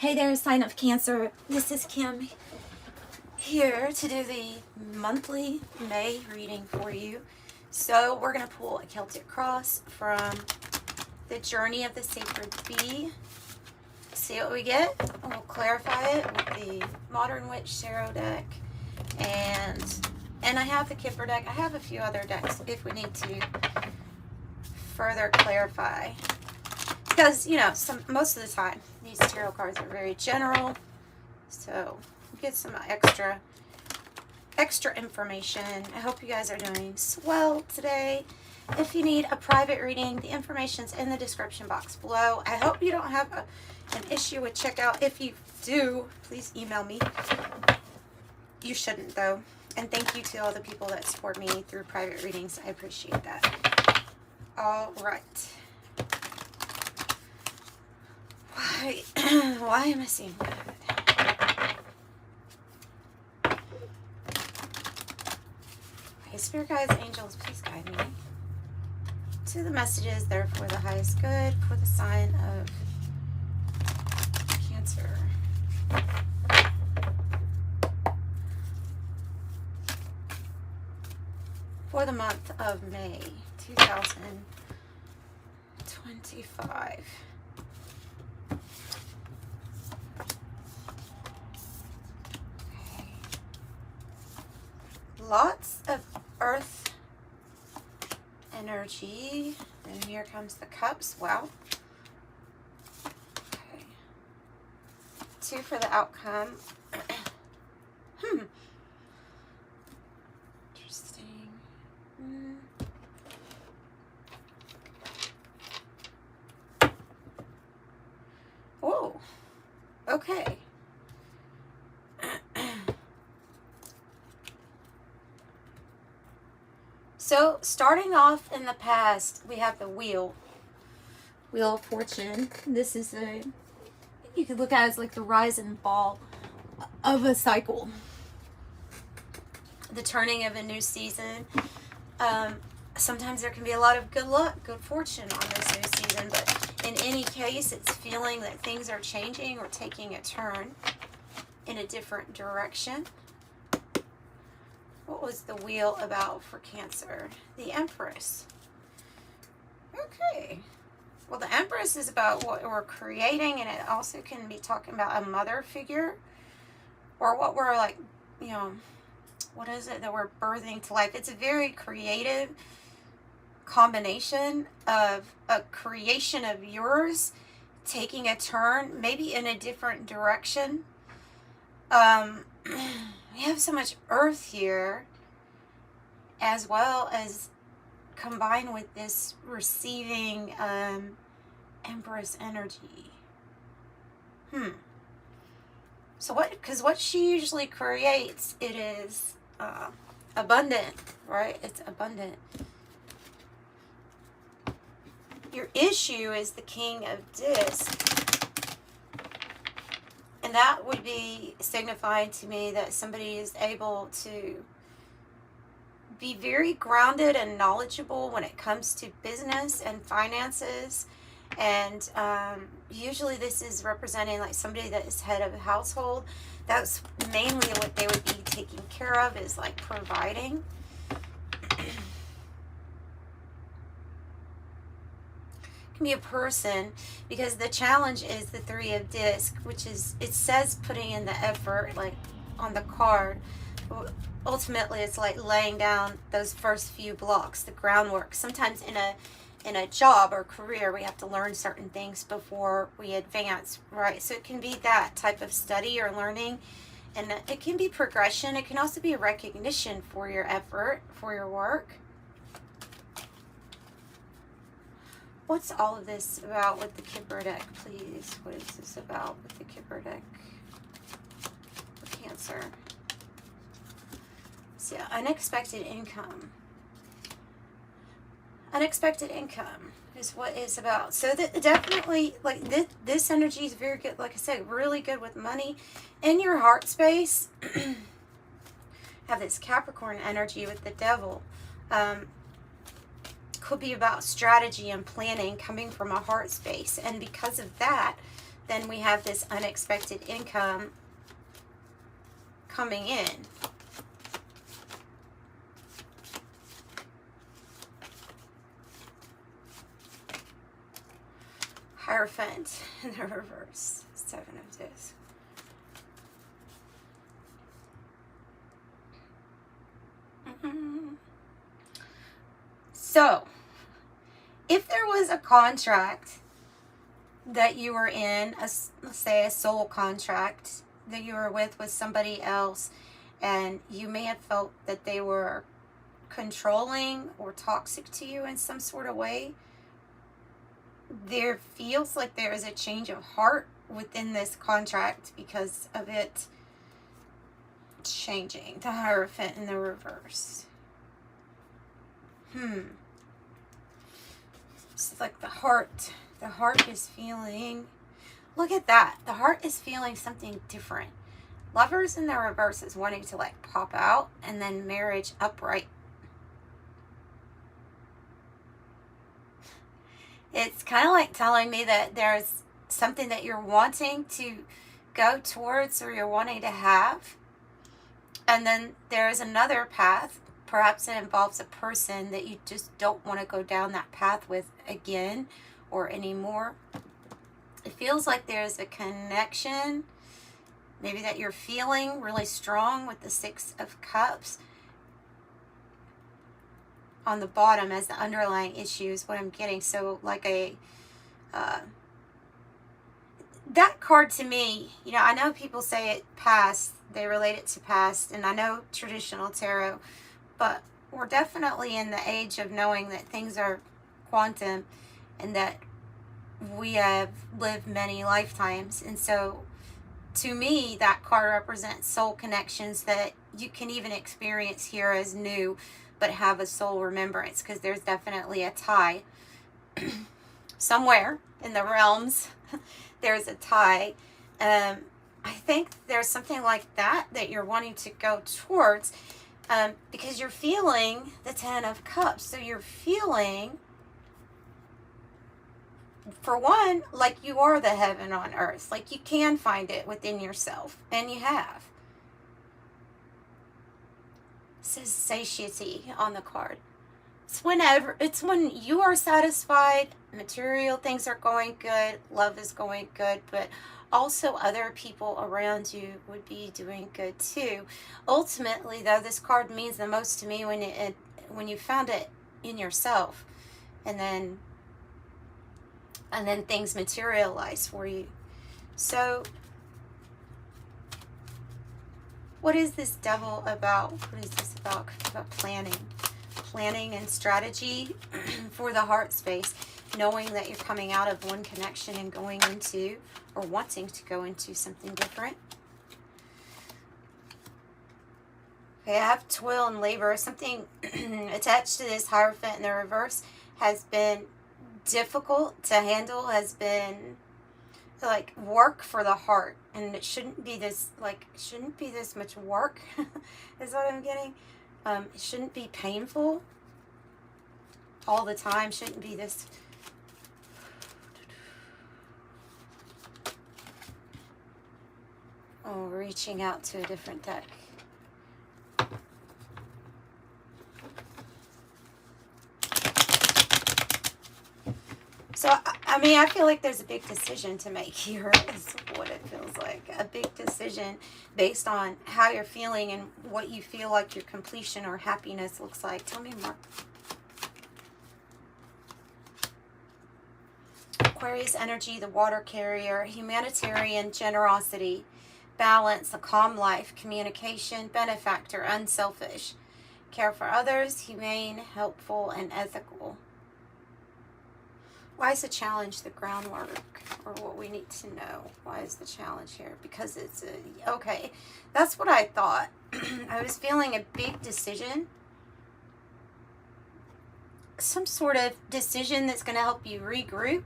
Hey there, sign of Cancer. This is Kim here to do the monthly May reading for you. So we're going to pull a Celtic Cross from the Journey of the Sacred Bee. See what we get. We'll clarify it with the Modern Witch Tarot deck. And I have the Kipper deck. I have a few other decks if we need to further clarify. Because, you know, most of the time, these tarot cards are very general. So, get some extra information. I hope you guys are doing swell today. If you need a private reading, the information's in the description box below. I hope you don't have an issue with checkout. If you do, please email me. You shouldn't, though. And thank you to all the people that support me through private readings. I appreciate that. All right. Why am I seeing that? Okay, Spirit guides, angels, please guide me to the messages that are for the highest good for the sign of Cancer. For the month of May 2025. Lots of earth energy. And here comes the cups. Wow. Okay. 2 for the outcome. Interesting. Oh. Okay. So, starting off in the past, we have the Wheel of Fortune. This is you could look at it as like the rise and fall of a cycle. The turning of a new season. Sometimes there can be a lot of good luck, good fortune on this new season, but in any case, it's feeling that things are changing or taking a turn in a different direction. What was the Wheel about for Cancer? The Empress. Okay. Well, the Empress is about what we're creating, and it also can be talking about a mother figure, or what we're like, you know, what is it that we're birthing to life? It's a very creative combination of a creation of yours taking a turn, maybe in a different direction. We have so much earth here, as well as combined with this receiving Empress energy. So because what she usually creates, it is abundant, right? It's abundant. Your issue is the King of Discs. And that would be signifying to me that somebody is able to be very grounded and knowledgeable when it comes to business and finances. And usually this is representing like somebody that is head of a household. That's mainly what they would be taking care of, is like providing. Be a person, because the challenge is the 3 of Discs, which is, it says putting in the effort like on the card. Ultimately it's like laying down those first few blocks, the groundwork. Sometimes in a job or career we have to learn certain things before we advance, right? So it can be that type of study or learning, and it can be progression. It can also be recognition for your effort, for your work. What's all of this about with the Kipper deck, please? What is this about with the Kipper deck for Cancer? So, unexpected income. Unexpected income is what it's about. So, definitely, like, this energy is very good. Like I said, really good with money. In your heart space, have this Capricorn energy with the Devil. Could be about strategy and planning coming from a heart space, and because of that, then we have this unexpected income coming in. Hierophant in the reverse. 7 of Discs. So, if there was a contract that you were in, let's say a soul contract that you were with somebody else, and you may have felt that they were controlling or toxic to you in some sort of way, there feels like there is a change of heart within this contract because of it changing. The Hierophant in the reverse. It's like the heart is feeling, look at that. The heart is feeling something different. Lovers in the reverse is wanting to like pop out, and then marriage upright. It's kind of like telling me that there's something that you're wanting to go towards or you're wanting to have. And then there's another path. Perhaps it involves a person that you just don't want to go down that path with again or anymore. It feels like there's a connection, maybe that you're feeling really strong with the 6 of Cups. On the bottom as the underlying issue is what I'm getting. So like a, that card to me, you know, I know people say it past, they relate it to past, and I know traditional tarot, but we're definitely in the age of knowing that things are quantum and that we have lived many lifetimes. And so to me, that card represents soul connections that you can even experience here as new, but have a soul remembrance, because there's definitely a tie somewhere in the realms. There's a tie. I think there's something like that you're wanting to go towards, because you're feeling the 10 of Cups. So you're feeling, for one, like you are the heaven on earth. Like you can find it within yourself, and you have. It says satiety on the card. It's when you are satisfied, material things are going good, love is going good, but also other people around you would be doing good too. Ultimately, though, this card means the most to me when you found it in yourself, and then things materialize for you. So what is this Devil about? What is this about? About planning and strategy for the heart space, knowing that you're coming out of one connection and going into, or wanting to go into, something different. Okay, I have toil and labor. Something attached to this Hierophant in the reverse has been difficult to handle, has been like work for the heart, and it shouldn't be this much work is what I'm getting. It shouldn't be painful all the time. Shouldn't be this. Oh, reaching out to a different deck. So, I mean, I feel like there's a big decision to make here, is what it feels like. A big decision based on how you're feeling and what you feel like your completion or happiness looks like. Tell me more. Aquarius energy, the water carrier, humanitarian, generosity, balance, a calm life, communication, benefactor, unselfish, care for others, humane, helpful, and ethical. Why is the challenge the groundwork, or what we need to know? Why is the challenge here? Because it's okay, that's what I thought. I was feeling a big decision, some sort of decision that's going to help you regroup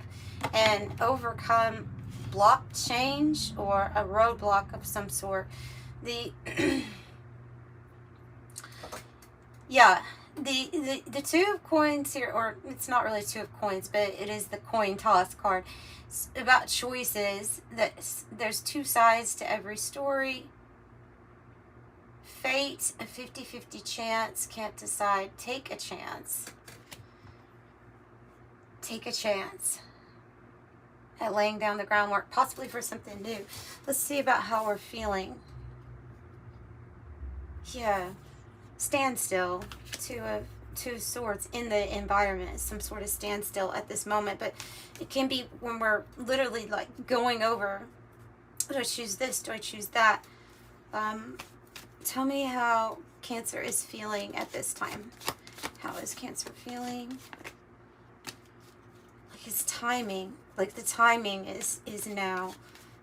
and overcome block change or a roadblock of some sort. Yeah, the two of coins here, or it's not really two of coins, but it is the coin toss card. It's about choices. That there's two sides to every story. Fate, a 50-50 chance, can't decide. Take a chance. Take a chance at laying down the groundwork, possibly for something new. Let's see about how we're feeling. Yeah. Standstill. Two of swords in the environment. Some sort of standstill at this moment. But it can be when we're literally like going over, do I choose this? Do I choose that? Tell me how Cancer is feeling at this time. How is Cancer feeling? Like his timing. Like the timing is now.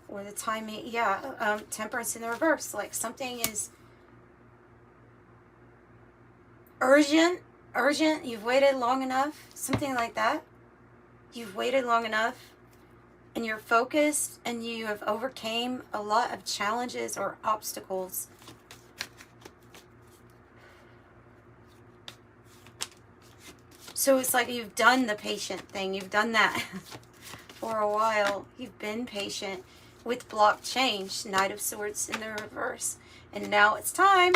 Or the timing, yeah. Temperance in the reverse. Like something is urgent. You've waited long enough. Something like that. You've waited long enough. And you're focused. And you have overcame a lot of challenges or obstacles. So it's like you've done the patient thing. You've done that for a while. You've been patient with block change. Knight of Swords in the reverse. And now it's time.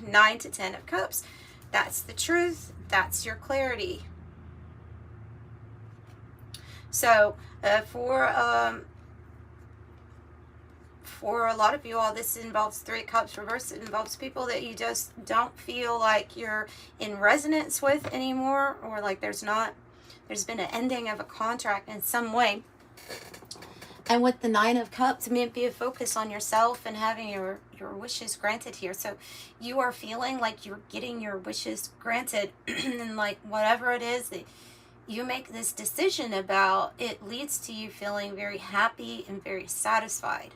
9 to 10 of Cups. That's the truth. That's your clarity. So for a lot of you all, this involves 3 of Cups reverse. It involves people that you just don't feel like you're in resonance with anymore, or like there's been an ending of a contract in some way. And with the 9 of Cups, it may be a focus on yourself and having your wishes granted here. So you are feeling like you're getting your wishes granted, and like whatever it is that you make this decision about, it leads to you feeling very happy and very satisfied.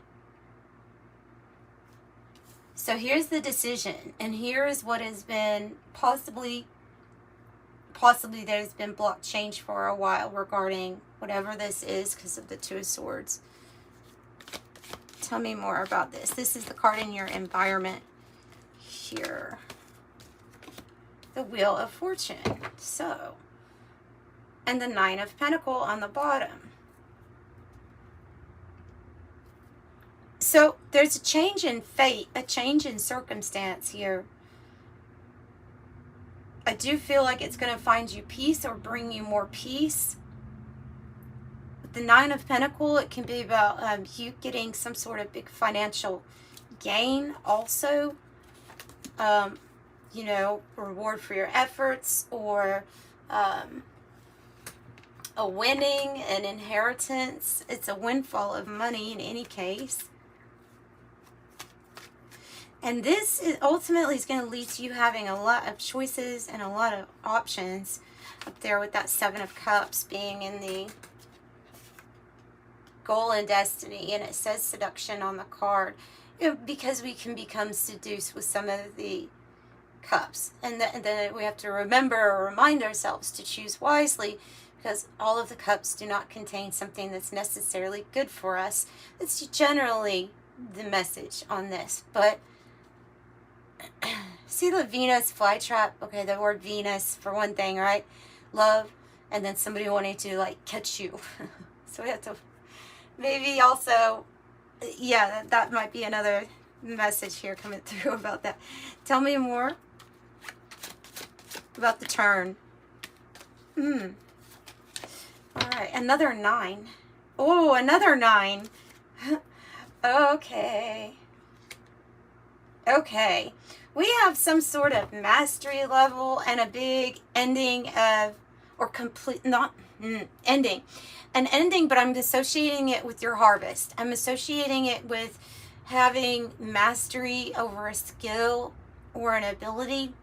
So here's the decision, and here is what has been possibly there's been block change for a while regarding whatever this is because of the 2 of Swords. Tell me more about this. This is the card in your environment here. The Wheel of Fortune. So, and the 9 of Pentacles on the bottom. So there's a change in fate, a change in circumstance here. I do feel like it's going to find you peace or bring you more peace. With the 9 of Pentacles, it can be about you getting some sort of big financial gain also. You know, reward for your efforts, or a winning, an inheritance. It's a windfall of money in any case. And this is ultimately is going to lead to you having a lot of choices and a lot of options up there, with that 7 of Cups being in the goal and destiny. And it says seduction on the card, because we can become seduced with some of the cups. And then we have to remember or remind ourselves to choose wisely, because all of the cups do not contain something that's necessarily good for us. It's generally the message on this. But see the Venus flytrap? Okay, the word Venus for one thing, right? Love, and then somebody wanting to like catch you. So we have to maybe also, yeah, that might be another message here coming through about that. Tell me more about the turn. All right, another 9. Oh, another 9. Okay. Okay. We have some sort of mastery level and a big ending of, or complete, not ending. An ending, but I'm associating it with your harvest. I'm associating it with having mastery over a skill or an ability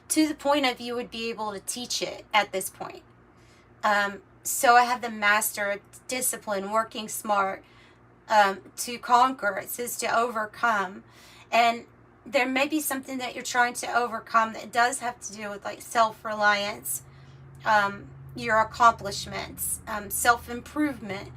to the point of you would be able to teach it at this point. So I have the master, discipline, working smart, to conquer. It says to overcome. And there may be something that you're trying to overcome that does have to do with like self-reliance, your accomplishments, self-improvement.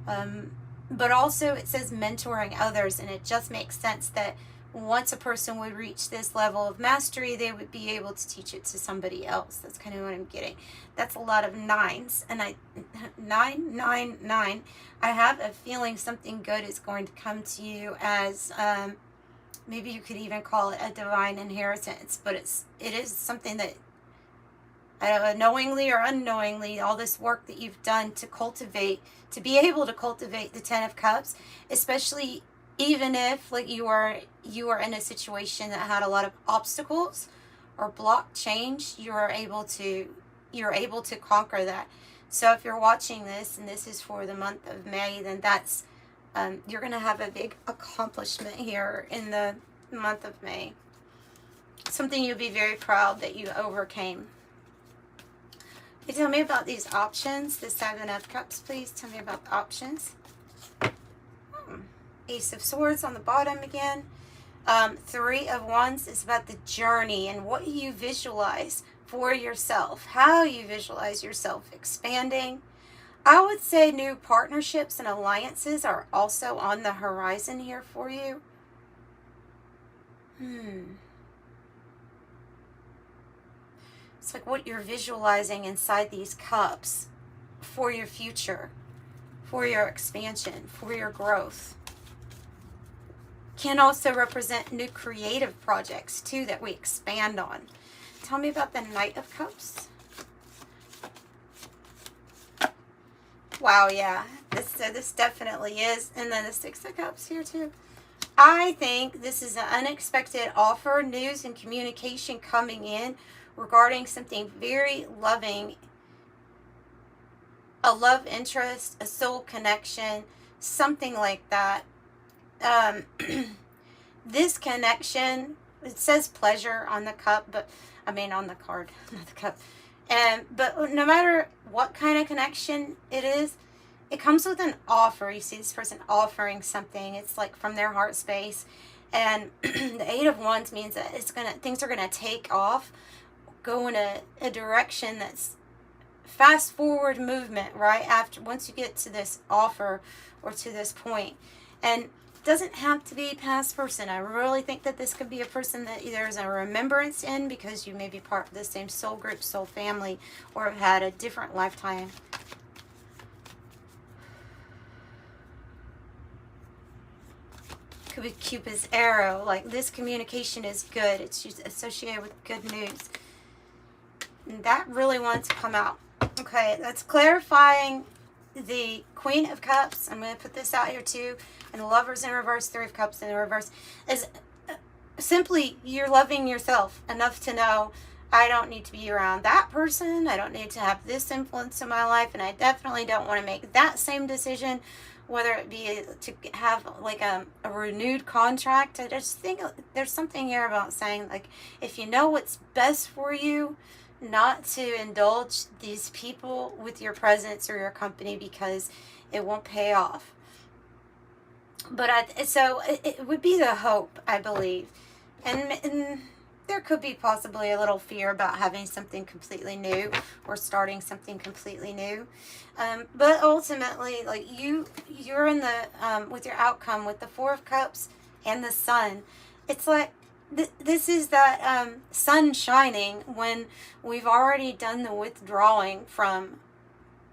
But also it says mentoring others, and it just makes sense that once a person would reach this level of mastery, they would be able to teach it to somebody else. That's kind of what I'm getting. That's a lot of nines. And 999. I have a feeling something good is going to come to you as, maybe you could even call it a divine inheritance. But it is something that, knowingly or unknowingly, all this work that you've done to cultivate, to be able to cultivate the Ten of Cups, especially even if like you are in a situation that had a lot of obstacles or block change, you're able to conquer that. So if you're watching this and this is for the month of May, then that's you're going to have a big accomplishment here in the month of May. Something you'll be very proud that you overcame. Can you tell me about these options? The Seven of Cups, please. Tell me about the options. Ace of Swords on the bottom again. Three of Wands is about the journey and what you visualize for yourself. How you visualize yourself expanding. I would say new partnerships and alliances are also on the horizon here for you. It's like what you're visualizing inside these cups for your future, for your expansion, for your growth. Can also represent new creative projects too that we expand on. Tell me about the Knight of Cups. Wow, yeah, this definitely is. And then the Six of Cups here too. I think this is an unexpected offer, news, and communication coming in regarding something very loving, a love interest, a soul connection, something like that. This connection, it says pleasure on the cup, but I mean on the card, not the cup. But no matter what kind of connection it is, it comes with an offer. You see this person offering something. It's like from their heart space. And the Eight of Wands means that things are gonna take off, go in a direction that's fast forward movement, right? Once you get to this offer or to this point. And doesn't have to be a past person. I really think that this could be a person that there's a remembrance in because you may be part of the same soul group, soul family, or have had a different lifetime. Could be Cupid's arrow. Like this communication is good. It's associated with good news. And that really wants to come out. Okay, that's clarifying the Queen of Cups. I'm going to put this out here too. And the Lovers in reverse, Three of Cups in reverse. Is simply you're loving yourself enough to know I don't need to be around that person. I don't need to have this influence in my life. And I definitely don't want to make that same decision, whether it be to have like a renewed contract. I just think there's something here about saying, like, if you know what's best for you, not to indulge these people with your presence or your company because it won't pay off. But so it would be the hope, I believe. And there could be possibly a little fear about having something completely new or starting something completely new. But ultimately, like you're in the, with your outcome with the Four of Cups and the Sun, it's like, this is that sun shining when we've already done the withdrawing from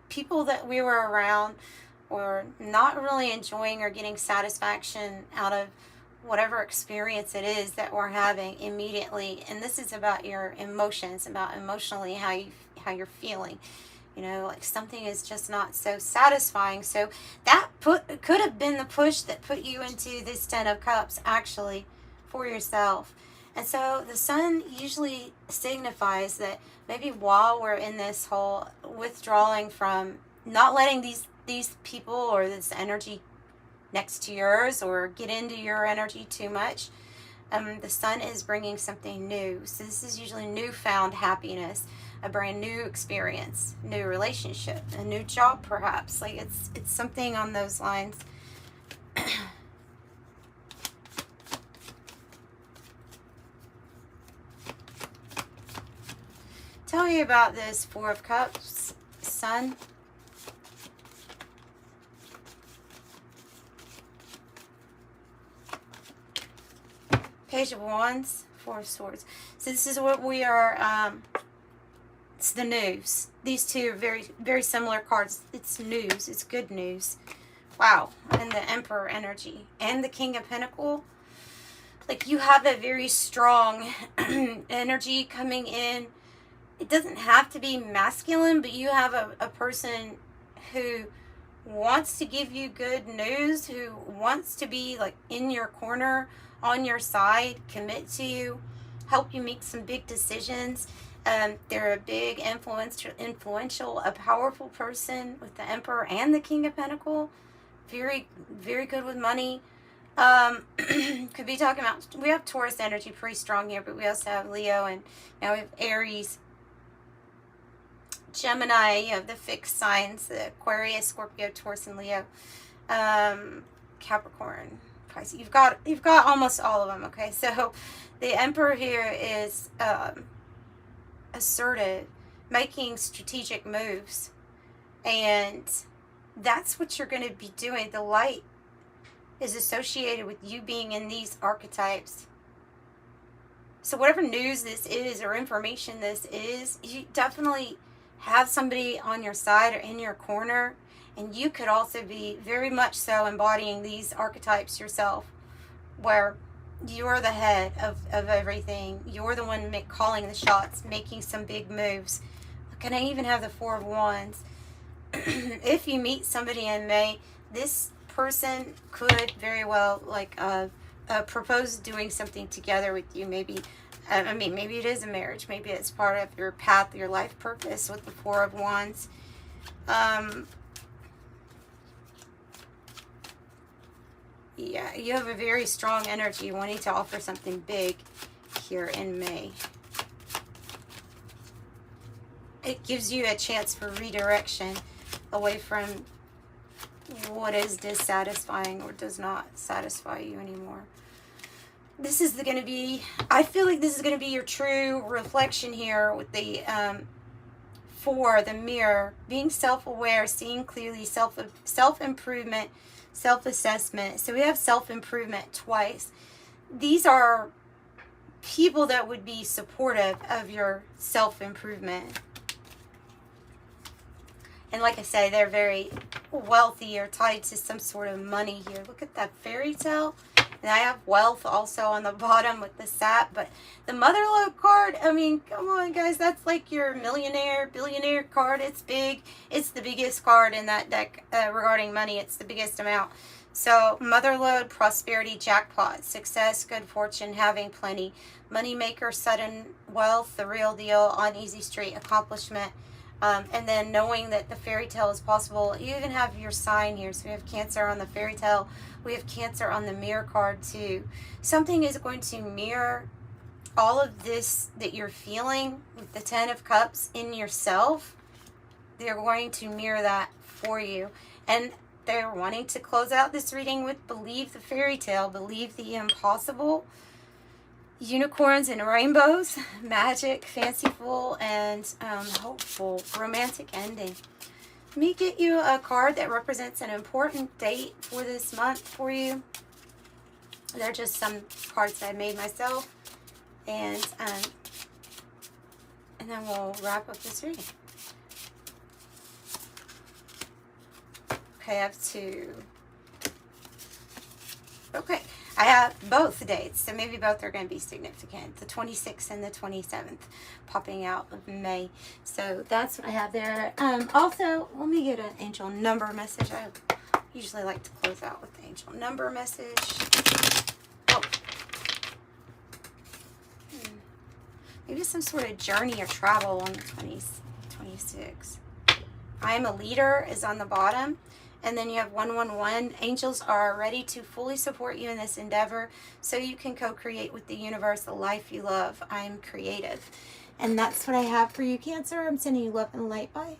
people that we were around or not really enjoying or getting satisfaction out of whatever experience it is that we're having immediately. And this is about your emotions, about emotionally how you're feeling. You know, like something is just not so satisfying. So that could have been the push that put you into this Ten of Cups actually for yourself. And so the Sun usually signifies that maybe while we're in this whole withdrawing from not letting these people or this energy next to yours or get into your energy too much, the Sun is bringing something new. So this is usually newfound happiness, a brand new experience, new relationship, a new job perhaps. Like it's something on those lines. Tell me about this Four of Cups, Sun. Page of Wands, Four of Swords. So this is what we are, it's the news. These two are very, very similar cards. It's news. It's good news. Wow. And the Emperor energy. And the King of Pentacles. Like, you have a very strong energy coming in. It doesn't have to be masculine, but you have a person who wants to give you good news, who wants to be like in your corner, on your side, commit to you, help you make some big decisions. They're a big influential, a powerful person with the Emperor and the King of Pentacles. Very, very good with money. Could be talking about, we have Taurus energy pretty strong here, but we also have Leo, and now we have Aries, Gemini. You have the fixed signs, the Aquarius, Scorpio, Taurus, and Leo. Capricorn, Pisces. You've got almost all of them. Okay, so the Emperor here is assertive, making strategic moves, and that's what you're going to be doing. The light is associated with you being in these archetypes. So whatever news this is or information this is, you definitely have somebody on your side or in your corner, and you could also be very much so embodying these archetypes yourself, where you're the head of everything. You're the one calling the shots, making some big moves. Look, and I even have the Four of Wands. If you meet somebody in May, this person could very well like propose doing something together with you. Maybe maybe it is a marriage, maybe it's part of your path, your life purpose with the Four of Wands. Yeah, you have a very strong energy wanting to offer something big here in May. It gives you a chance for redirection away from what is dissatisfying or does not satisfy you anymore. This is going to be, I feel like this is going to be your true reflection here with the the mirror, being self-aware, seeing clearly, self-improvement, self-assessment. So we have self-improvement twice. These are people that would be supportive of your self-improvement. And like I say, they're very wealthy or tied to some sort of money here. Look at that fairy tale. And I have wealth also on the bottom with the sap. But the Motherlode card, I mean, come on, guys. That's like your millionaire, billionaire card. It's big. It's the biggest card in that deck regarding money. It's the biggest amount. So Motherlode, prosperity, jackpot, success, good fortune, having plenty. Moneymaker, sudden wealth, the real deal, on easy street, accomplishment. And then knowing that the fairy tale is possible. You even have your sign here. So we have Cancer on the fairy tale. We have Cancer on the mirror card too. Something is going to mirror all of this that you're feeling with the Ten of Cups in yourself. They're going to mirror that for you. And they're wanting to close out this reading with believe the fairy tale, believe the impossible. Unicorns and rainbows, magic, fanciful, and hopeful, romantic ending. Let me get you a card that represents an important date for this month for you. They're just some cards that I made myself, and then we'll wrap up this reading. Okay, I have two. Okay. I have both dates, so maybe both are going to be significant. The 26th and the 27th popping out of May. So that's what I have there. Also, let me get an angel number message. I usually like to close out with the angel number message. Oh. Maybe some sort of journey or travel on the 26th. I am a leader is on the bottom. And then you have 111. Angels are ready to fully support you in this endeavor so you can co-create with the universe the life you love. I'm creative. And that's what I have for you, Cancer. I'm sending you love and light. Bye.